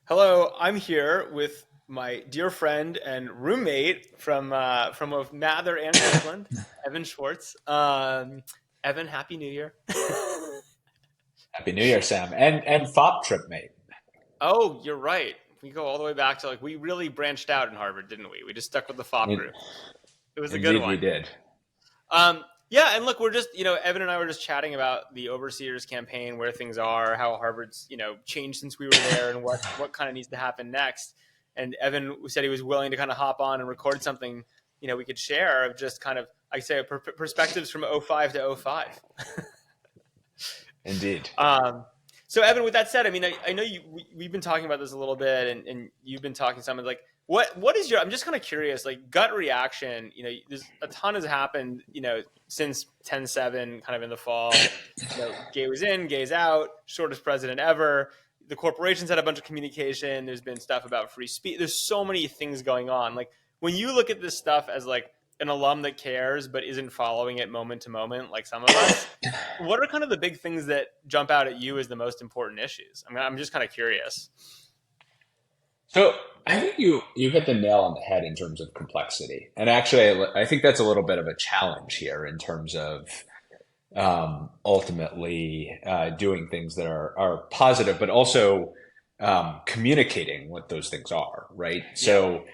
Hello, I'm here with my dear friend and roommate from both Mather and Kirkland, Evan Schwartz. Evan, Happy New Year. Happy New Year, Sam, and FOP trip mate. Oh, you're right. We go all the way back to we really branched out in Harvard, didn't we? We just stuck with the FOP In, group. It was a good Indeed, we one. did. Yeah, and look, we're just, Evan and I were just chatting about the overseers campaign, where things are, how Harvard's, changed since we were there, and what kind of needs to happen next. And Evan said he was willing to kind of hop on and record something, we could share of just kind of, like I say, perspectives from '05 to '05. Indeed. So Evan, with that said, I mean, I know we've been talking about this a little bit, and you've been talking some, like, what is your? I'm just kind of curious, like, gut reaction. There's a ton has happened, since 10/7, kind of in the fall. Gay was in, gay's out, shortest president ever. The corporations had a bunch of communication. There's been stuff about free speech. There's so many things going on. Like, when you look at this stuff as like an alum that cares but isn't following it moment to moment, like some of us, what are kind of the big things that jump out at you as the most important issues? I mean, I'm just kind of curious. So I think you hit the nail on the head in terms of complexity, and actually, I think that's a little bit of a challenge here in terms of ultimately doing things that are positive, but also communicating what those things are, right? Yeah. So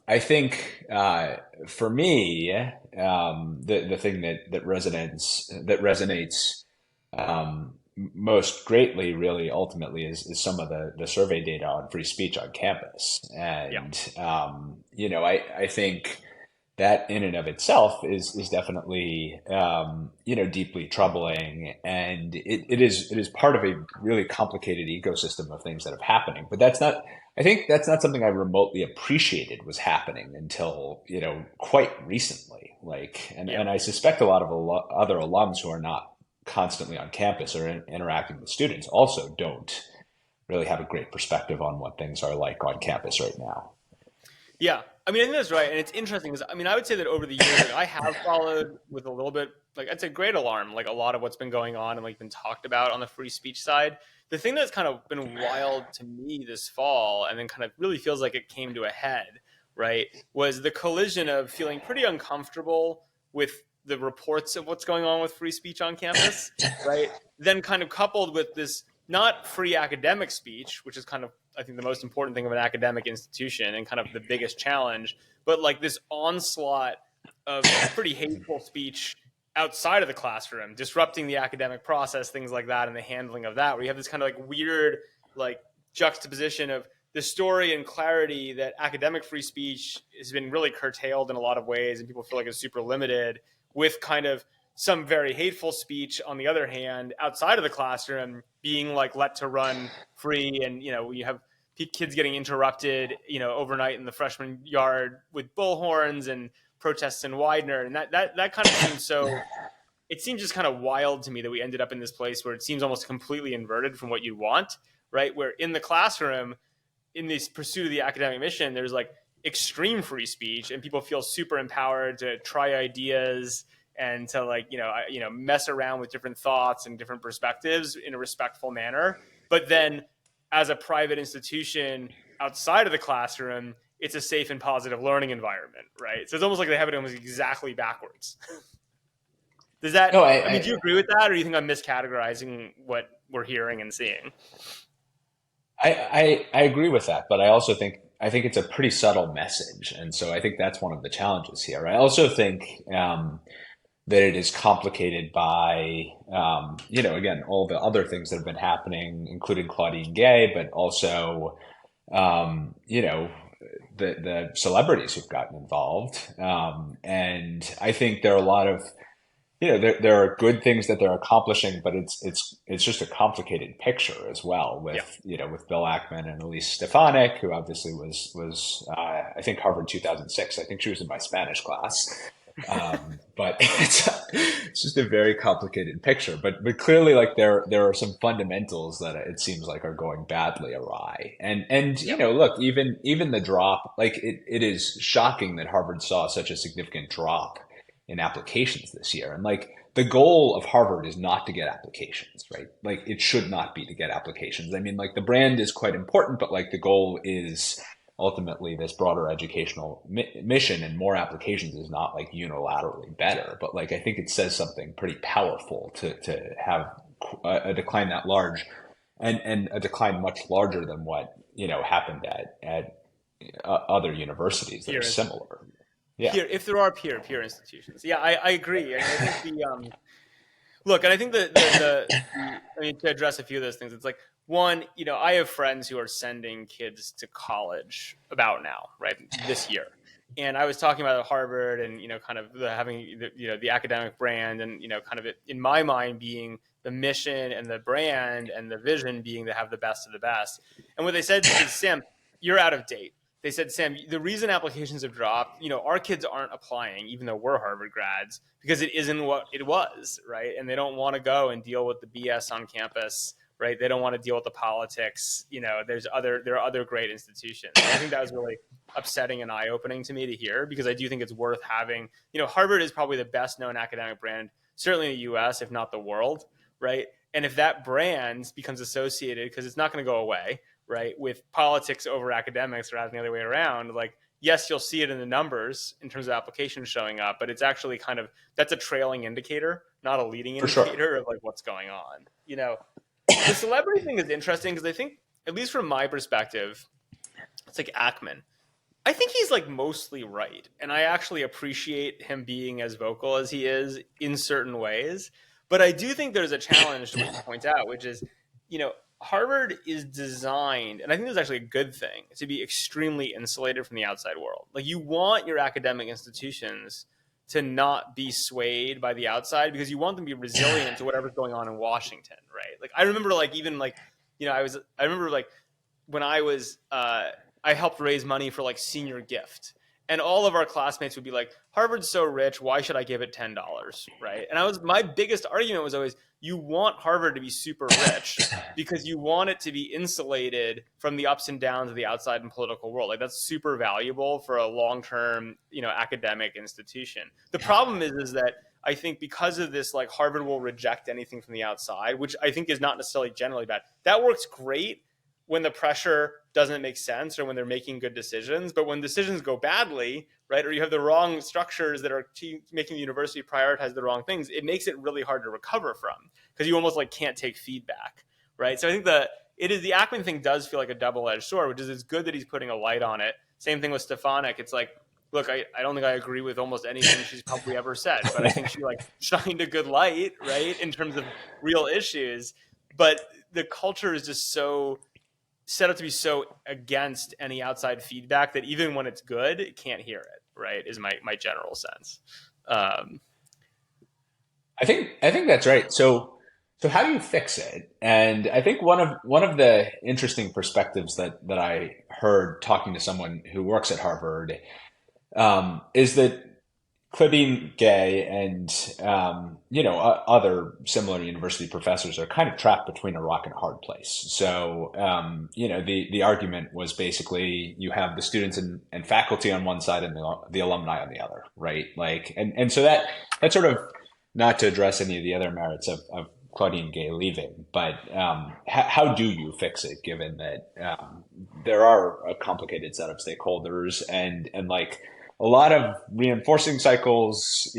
I think for me, the thing that resonates most greatly, really, ultimately, is some of the survey data on free speech on campus, Yeah. and I think that in and of itself is definitely deeply troubling, and it is part of a really complicated ecosystem of things that are happening. But that's not something I remotely appreciated was happening until quite recently. And Yeah. I suspect a lot of other alums who are not constantly on campus or interacting with students also don't really have a great perspective on what things are like on campus right now. Yeah. I mean, I think that's right. And it's interesting because, I mean, I would say that over the years, like, I have followed with a little bit, like, I'd say great alarm, like a lot of what's been going on and like been talked about on the free speech side. The thing that's kind of been wild to me this fall, and then kind of really feels like it came to a head, right, was the collision of feeling pretty uncomfortable with the reports of what's going on with free speech on campus, right? Then kind of coupled with this not free academic speech, which is kind of, I think, the most important thing of an academic institution and kind of the biggest challenge, but like this onslaught of pretty hateful speech outside of the classroom, disrupting the academic process, things like that, and the handling of that, where you have this kind of like weird, like, juxtaposition of the story and clarity that academic free speech has been really curtailed in a lot of ways, and people feel like it's super limited, with kind of some very hateful speech on the other hand outside of the classroom being like let to run free. And you have kids getting interrupted overnight in the freshman yard with bullhorns and protests in Widener, and that kind of seems so, it seems just kind of wild to me that we ended up in this place where it seems almost completely inverted from what you want, right? Where in the classroom, in this pursuit of the academic mission, there's like extreme free speech and people feel super empowered to try ideas and to like mess around with different thoughts and different perspectives in a respectful manner. But then as a private institution outside of the classroom, it's a safe and positive learning environment, right? So it's almost like they have it almost exactly backwards. Does that, No, I mean, do you agree with that, or do you think I'm miscategorizing what we're hearing and seeing? I agree with that, but I think it's a pretty subtle message, and so I think that's one of the challenges here. I also think that it is complicated by again, all the other things that have been happening, including Claudine Gay, but also the celebrities who've gotten involved, and I think there are a lot of there are good things that they're accomplishing, but it's just a complicated picture as well Yeah. with with Bill Ackman and Elise Stefanik, who obviously was I think Harvard 2006. I think she was in my Spanish class, but it's just a very complicated picture. But clearly, like there are some fundamentals that it seems like are going badly awry. And Yeah. look, even the drop, like it is shocking that Harvard saw such a significant drop in applications this year. And like the goal of Harvard is not to get applications, right? Like it should not be to get applications. I mean, like the brand is quite important, but like the goal is ultimately this broader educational mission, and more applications is not like unilaterally better. But like I think it says something pretty powerful to have a decline that large, and a decline much larger than what happened at other universities that are Peer, similar. Yeah, if there are peer institutions, yeah, I agree. I think the look, and I think I mean, to address a few of those things, it's like one, I have friends who are sending kids to college about now, right, this year. And I was talking about Harvard and, kind of having the academic brand and, kind of it, in my mind, being the mission and the brand and the vision being to have the best of the best. And what they said is, Sam, you're out of date. They said, Sam, the reason applications have dropped, our kids aren't applying, even though we're Harvard grads, because it isn't what it was, right? And they don't want to go and deal with the BS on campus, right? They don't want to deal with the politics. There are other great institutions. And I think that was really upsetting and eye-opening to me to hear, because I do think it's worth having. Harvard is probably the best known academic brand, certainly in the US, if not the world, right? And if that brand becomes associated, because it's not going to go away, right, with politics over academics rather than the other way around, like, yes, you'll see it in the numbers in terms of applications showing up, but it's actually that's a trailing indicator, not a leading for sure. indicator of like what's going on. The celebrity thing is interesting because I think, at least from my perspective, it's like Ackman. I think he's like mostly right, and I actually appreciate him being as vocal as he is in certain ways. But I do think there's a challenge to what you point out, which is, Harvard is designed, and I think this is actually a good thing, to be extremely insulated from the outside world. Like, you want your academic institutions to not be swayed by the outside, because you want them to be resilient to whatever's going on in Washington, right? Like, I remember, like, even like, I remember like when I helped raise money for like senior gift. And all of our classmates would be like, Harvard's so rich, why should I give it $10? Right. And my biggest argument was always, you want Harvard to be super rich because you want it to be insulated from the ups and downs of the outside and political world. Like, that's super valuable for a long-term, academic institution. The problem is that I think because of this, like, Harvard will reject anything from the outside, which I think is not necessarily generally bad. That works great when the pressure doesn't make sense or when they're making good decisions. But when decisions go badly, right, or you have the wrong structures that are making the university prioritize the wrong things, it makes it really hard to recover from, because you almost like can't take feedback, right? So I think the Ackman thing does feel like a double-edged sword, which is, it's good that he's putting a light on it. Same thing with Stefanik. It's like, look, I don't think I agree with almost anything she's probably ever said, but I think she like shined a good light, right, in terms of real issues. But the culture is just so set up to be so against any outside feedback that even when it's good, it can't hear it, right, is my general sense. I think that's right. So how do you fix it? And I think one of the interesting perspectives that I heard talking to someone who works at Harvard, is that Claudine Gay and other similar university professors are kind of trapped between a rock and a hard place. So the argument was basically, you have the students and faculty on one side and the alumni on the other, right? Like, and so that sort of, not to address any of the other merits of Claudine Gay leaving, but how do you fix it, given that there are a complicated set of stakeholders and like a lot of reinforcing cycles,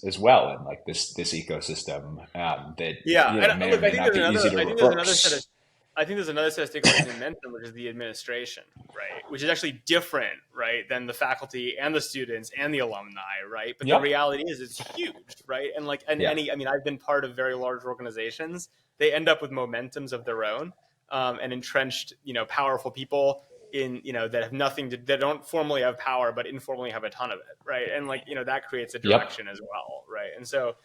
as well in like this ecosystem, that Yeah, and may or look, may not be easy to reverse. I think there's another set of stakeholders you mentioned, which is the administration, right? Which is actually different, right, than the faculty and the students and the alumni, right? But the Yep. reality is, it's huge, right? And like, Yeah. I mean, I've been part of very large organizations. They end up with momentums of their own, and entrenched, powerful people that have nothing to, that don't formally have power, but informally have a ton of it, right? And like, that creates a Yep. direction as well, right? And so,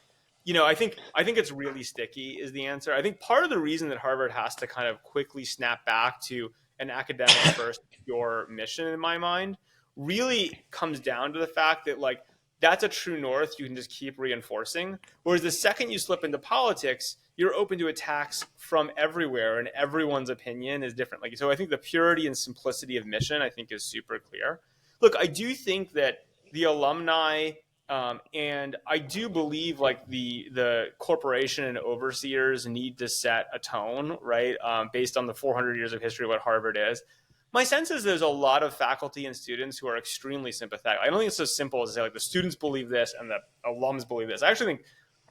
I think it's really sticky is the answer. I think part of the reason that Harvard has to kind of quickly snap back to an academic first pure mission, in my mind, really comes down to the fact that, like, that's a true north you can just keep reinforcing. Whereas the second you slip into politics, you're open to attacks from everywhere, and everyone's opinion is different. Like, so I think the purity and simplicity of mission, I think, is super clear. Look, I do think that the alumni And I do believe like the corporation and overseers need to set a tone, right? Based on the 400 years of history of what Harvard is. My sense is there's a lot of faculty and students who are extremely sympathetic. I don't think it's so simple as to say like the students believe this and the alums believe this. I actually think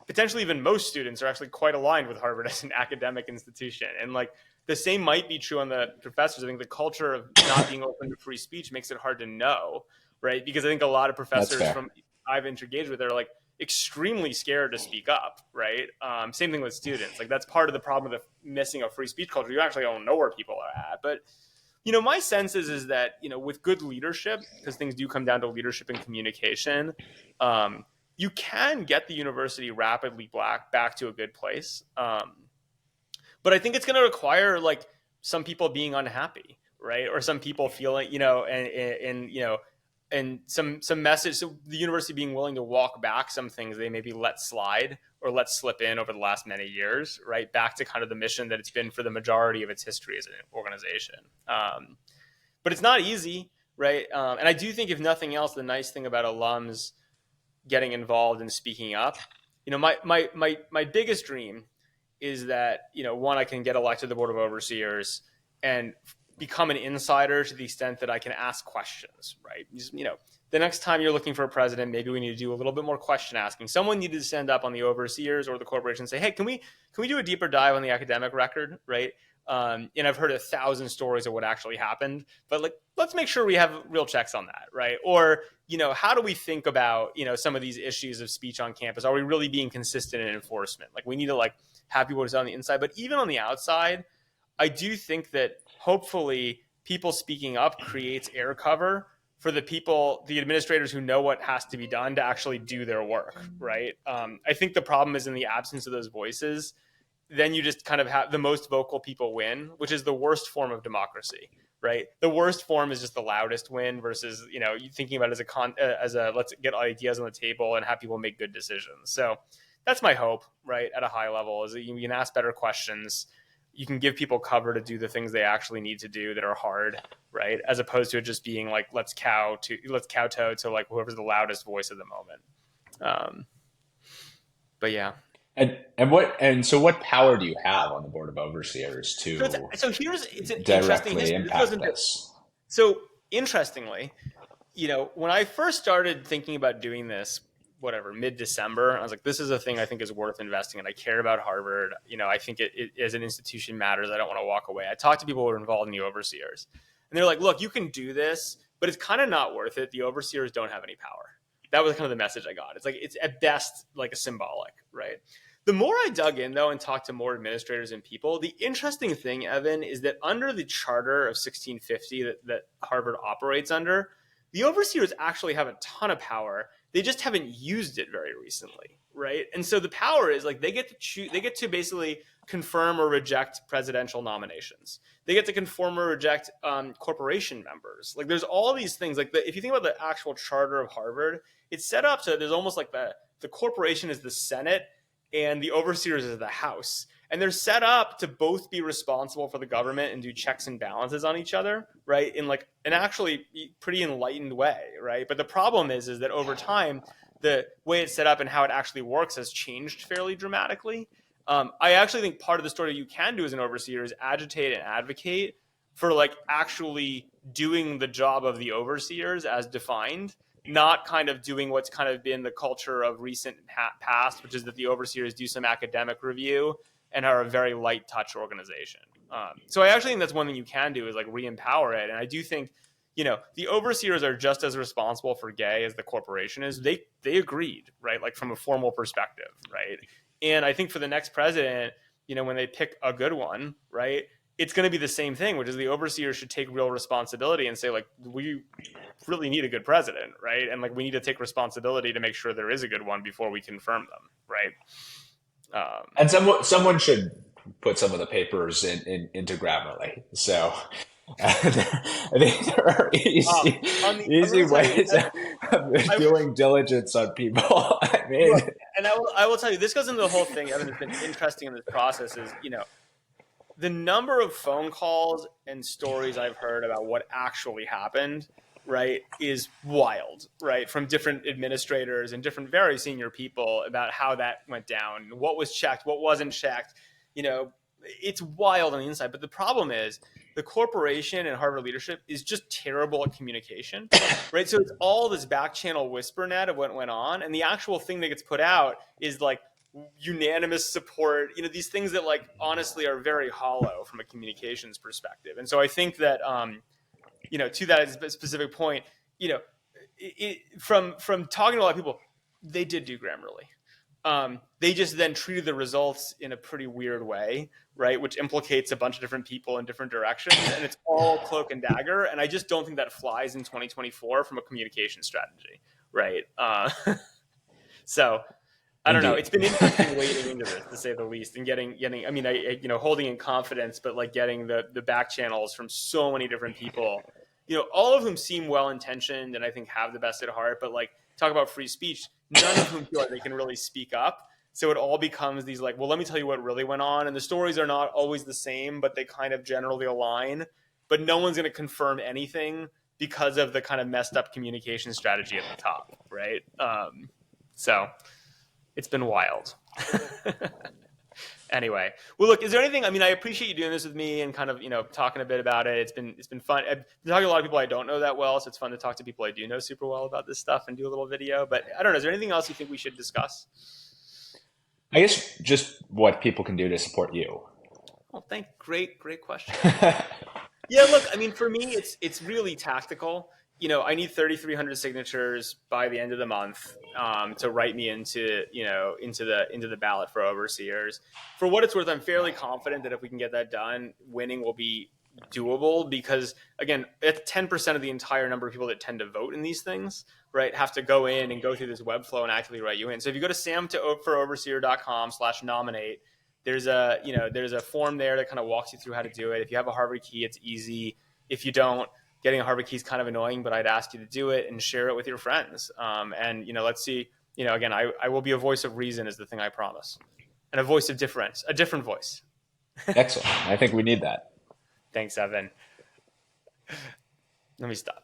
potentially even most students are actually quite aligned with Harvard as an academic institution. And like the same might be true on the professors. I think the culture of not being open to free speech makes it hard to know, right? Because I think a lot of That's professors fair. from I've engaged with are like extremely scared to speak up, right? Same thing with students. Like that's part of the problem with missing a free speech culture. You actually don't know where people are at. But my sense is that with good leadership, because things do come down to leadership and communication, um, you can get the university rapidly back to a good place. But I think it's going to require like some people being unhappy, right? Or some people feeling, and some message. So the university being willing to walk back some things they maybe let slide or let slip in over the last many years, right? Back to kind of the mission that it's been for the majority of its history as an organization. But it's not easy, right? And I do think, if nothing else, the nice thing about alums getting involved and speaking up, my biggest dream is that one, I can get elected to the board of overseers and become an insider to the extent that I can ask questions, right? The next time you're looking for a president, maybe we need to do a little bit more question asking. Someone needed to stand up on the overseers or the corporation and say, hey, can we do a deeper dive on the academic record, right? And I've heard 1,000 stories of what actually happened, but like, let's make sure we have real checks on that, right? Or how do we think about some of these issues of speech on campus? Are we really being consistent in enforcement? Like, we need to like have people who's on the inside, but even on the outside, I do think that hopefully people speaking up creates air cover for the administrators who know what has to be done to actually do their work, right? I think the problem is in the absence of those voices, then you just kind of have the most vocal people win, which is the worst form of democracy, right? The worst form is just the loudest win versus you thinking about it as a let's get ideas on the table and have people make good decisions. So that's my hope, right? At a high level, is that you can ask better questions, you can give people cover to do the things they actually need to do that are hard, right? As opposed to it just being like let's kowtow to like whoever's the loudest voice of the moment. Um, but yeah. And so what power do you have on the board of overseers So to it's an interesting directly history. This goes impact into this? so interestingly, when I first started thinking about doing this, whatever, mid-December, I was like, this is a thing I think is worth investing in. I care about Harvard. I think it as an institution matters. I don't want to walk away. I talked to people who are involved in the overseers, and they're like, look, you can do this, but it's kind of not worth it. The overseers don't have any power. That was kind of the message I got. It's like, it's at best like a symbolic, right? The more I dug in, though, and talked to more administrators and people, the interesting thing, Evan, is that under the charter of 1650 that Harvard operates under, the overseers actually have a ton of power. They just haven't used it very recently, right? And so the power is like they get to choose, they get to basically confirm or reject presidential nominations. They get to confirm or reject corporation members. Like there's all these things. Like if you think about the actual charter of Harvard, it's set up so there's almost like the corporation is the Senate and the overseers is the House. And they're set up to both be responsible for the government and do checks and balances on each other, right? In like an actually pretty enlightened way, right? But the problem is that over time, the way it's set up and how it actually works has changed fairly dramatically. I actually think part of the story you can do as an overseer is agitate and advocate for like actually doing the job of the overseers as defined, not kind of doing what's kind of been the culture of recent past, which is that the overseers do some academic review and are a very light touch organization. So I actually think that's one thing you can do is like re-empower it. And I do think, the overseers are just as responsible for gay as the corporation is. They agreed, right? Like from a formal perspective, right? And I think for the next president, when they pick a good one, right, it's going to be the same thing, which is the overseers should take real responsibility and say, like, we really need a good president, right? And like, we need to take responsibility to make sure there is a good one before we confirm them, right? And someone should put some of the papers into Grammarly. So I think there are I'm easy going to tell you, ways of doing diligence on people. I mean, look, and I will tell you, this goes into the whole thing, Evan, that's been interesting in this process is, the number of phone calls and stories I've heard about what actually happened right, is wild, right, from different administrators and different very senior people about how that went down, what was checked, what wasn't checked. You know, it's wild on the inside. But the problem is the corporation and Harvard leadership is just terrible at communication, right? So it's all this back channel whisper net of what went on, and the actual thing that gets put out is like unanimous support. You know, these things that like honestly are very hollow from a communications perspective. And so I think that you know, to that specific point, you know, from talking to a lot of people, they did do Grammarly. They just then treated the results in a pretty weird way, right? Which implicates a bunch of different people in different directions, and it's all cloak and dagger. And I just don't think that flies in 2024 from a communication strategy, right? So I don't know. Indeed. It's been interesting wading into this, to say the least, and getting. I mean, you know, holding in confidence, but like getting the back channels from so many different people, you know, all of whom seem well intentioned and I think have the best at heart, but like talk about free speech, none of whom feel like they can really speak up. So it all becomes these like, well, let me tell you what really went on, and the stories are not always the same, but they kind of generally align. But no one's going to confirm anything because of the kind of messed up communication strategy at the top, right? So it's been wild. Anyway, well, look, is there anything? I mean, I appreciate you doing this with me and kind of, you know, talking a bit about it. It's been fun. I've been talking to a lot of people I don't know that well, so it's fun to talk to people I do know super well about this stuff and do a little video. But I don't know. Is there anything else you think we should discuss? I guess just what people can do to support you. Well, great question. Yeah, look, I mean, for me, it's really tactical. You know, I need 3,300 signatures by the end of the month to write me into, you know, into the ballot for overseers. For what it's worth, I'm fairly confident that if we can get that done, winning will be doable because, again, it's 10% of the entire number of people that tend to vote in these things, right, have to go in and go through this web flow and actively write you in. So if you go to samforoverseer.com/nominate, there's a, you know, there's a form there that kind of walks you through how to do it. If you have a Harvard key, it's easy. If you don't, getting a Harvard key is kind of annoying, but I'd ask you to do it and share it with your friends. And, you know, let's see, you know, again, I will be a voice of reason is the thing I promise, and a voice of difference, a different voice. Excellent. I think we need that. Thanks, Evan. Let me stop.